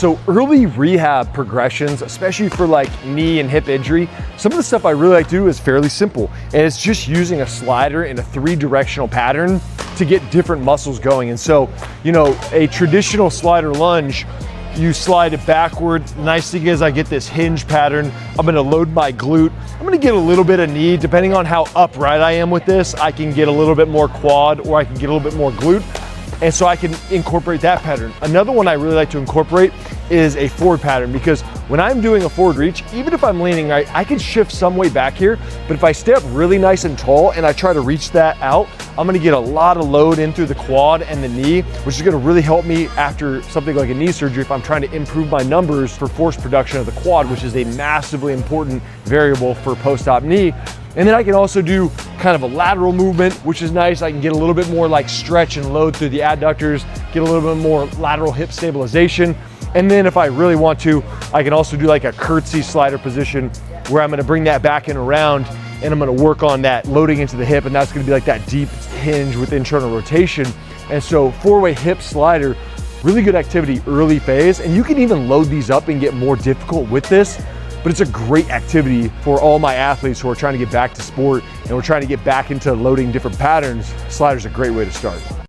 So early rehab progressions, especially for like knee and hip injury, some of the stuff I really like to do is fairly simple. And it's just using a slider in a 3-directional pattern to get different muscles going. And so, you know, a traditional slider lunge, you slide it backward. The nice thing is I get this hinge pattern. I'm gonna load my glute. I'm gonna get a little bit of knee. Depending on how upright I am with this, I can get a little bit more quad or I can get a little bit more glute. And so I can incorporate that pattern. Another one I really like to incorporate is a forward pattern, because when I'm doing a forward reach, even if I'm leaning right, I can shift some way back here, but if I stay up really nice and tall and I try to reach that out, I'm gonna get a lot of load in through the quad and the knee, which is gonna really help me after something like a knee surgery if I'm trying to improve my numbers for force production of the quad, which is a massively important variable for post-op knee. And then I can also do kind of a lateral movement, which is nice. I can get a little bit more like stretch and load through the adductors, get a little bit more lateral hip stabilization. And then if I really want to, I can also do like a curtsy slider position where I'm gonna bring that back and around and I'm gonna work on that loading into the hip, and that's gonna be like that deep hinge with internal rotation. And so 4-way hip slider, really good activity early phase, and you can even load these up and get more difficult with this. But it's a great activity for all my athletes who are trying to get back to sport and we're trying to get back into loading different patterns. Slider's a great way to start.